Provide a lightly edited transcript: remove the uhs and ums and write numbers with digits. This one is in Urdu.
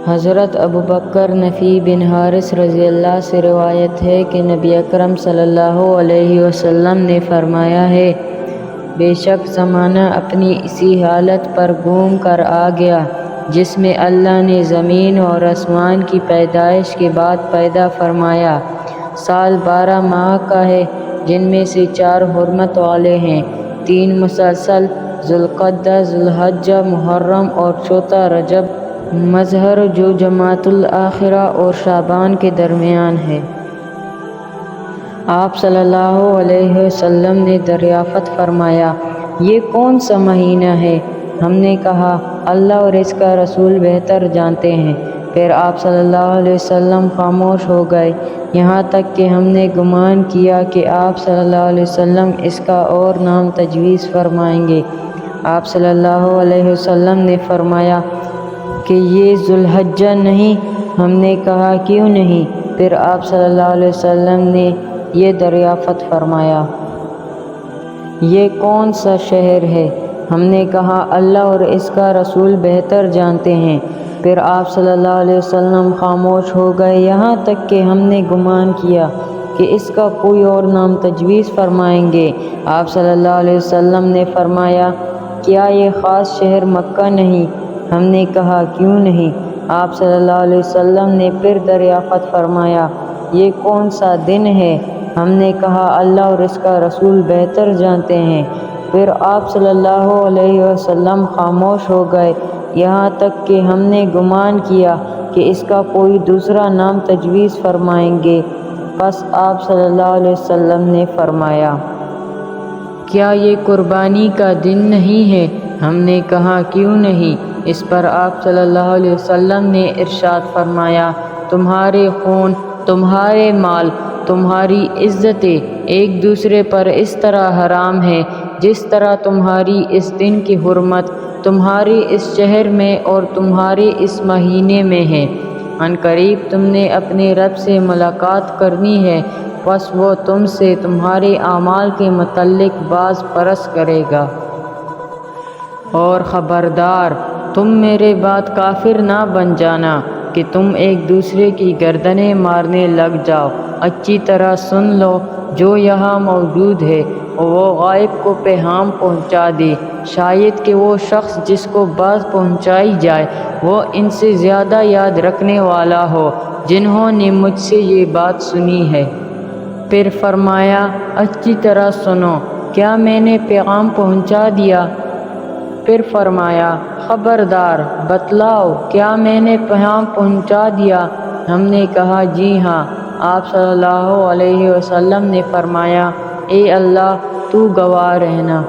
حضرت ابوبکر نفی بن حارث رضی اللہ سے روایت ہے کہ نبی اکرم صلی اللہ علیہ وسلم نے فرمایا ہے، بے شک زمانہ اپنی اسی حالت پر گھوم کر آ گیا جس میں اللہ نے زمین اور آسمان کی پیدائش کے بعد پیدا فرمایا۔ سال 12 ماہ کا ہے، جن میں سے 4 حرمت والے ہیں، 3 مسلسل، ذوالقعدہ، ذوالحجہ، محرم اور چوتھا رجب مظہر جو جمادی الاخرہ اور شعبان کے درمیان ہے۔ آپ صلی اللہ علیہ وسلم نے دریافت فرمایا، یہ کون سا مہینہ ہے؟ ہم نے کہا، اللہ اور اس کا رسول بہتر جانتے ہیں۔ پھر آپ صلی اللہ علیہ وسلم خاموش ہو گئے، یہاں تک کہ ہم نے گمان کیا کہ آپ صلی اللہ علیہ وسلم اس کا اور نام تجویز فرمائیں گے۔ آپ صلی اللہ علیہ وسلم نے فرمایا کہ یہ ذوالحجہ نہیں؟ ہم نے کہا، کیوں نہیں؟ پھر آپ صلی اللہ علیہ وسلم نے یہ دریافت فرمایا، یہ کون سا شہر ہے؟ ہم نے کہا، اللہ اور اس کا رسول بہتر جانتے ہیں۔ پھر آپ صلی اللہ علیہ وسلم خاموش ہو گئے، یہاں تک کہ ہم نے گمان کیا کہ اس کا کوئی اور نام تجویز فرمائیں گے۔ آپ صلی اللہ علیہ وسلم نے فرمایا، کیا یہ خاص شہر مکہ نہیں؟ ہم نے کہا، کیوں نہیں؟ آپ صلی اللہ علیہ وسلم نے پھر دریافت فرمایا، یہ کون سا دن ہے؟ ہم نے کہا، اللہ اور اس کا رسول بہتر جانتے ہیں۔ پھر آپ صلی اللہ علیہ وسلم خاموش ہو گئے، یہاں تک کہ ہم نے گمان کیا کہ اس کا کوئی دوسرا نام تجویز فرمائیں گے۔ پس آپ صلی اللہ علیہ وسلم نے فرمایا، کیا یہ قربانی کا دن نہیں ہے؟ ہم نے کہا، کیوں نہیں؟ اس پر آپ صلی اللہ علیہ وسلم نے ارشاد فرمایا، تمہارے خون، تمہارے مال، تمہاری عزتیں ایک دوسرے پر اس طرح حرام ہیں جس طرح تمہاری اس دن کی حرمت تمہارے اس شہر میں اور تمہارے اس مہینے میں ہے۔ عنقریب تم نے اپنے رب سے ملاقات کرنی ہے، پس وہ تم سے تمہارے اعمال کے متعلق باز پرس کرے گا۔ اور خبردار، تم میرے بعد کافر نہ بن جانا کہ تم ایک دوسرے کی گردنیں مارنے لگ جاؤ۔ اچھی طرح سن لو، جو یہاں موجود ہے وہ غائب کو پیغام پہنچا دے، شاید کہ وہ شخص جس کو بات پہنچائی جائے وہ ان سے زیادہ یاد رکھنے والا ہو جنہوں نے مجھ سے یہ بات سنی ہے۔ پھر فرمایا، اچھی طرح سنو، کیا میں نے پیغام پہنچا دیا؟ پھر فرمایا، خبردار، بتلاؤ، کیا میں نے پیغام پہنچا دیا؟ ہم نے کہا، جی ہاں۔ آپ صلی اللہ علیہ وسلم نے فرمایا، اے اللہ، تو گواہ رہنا۔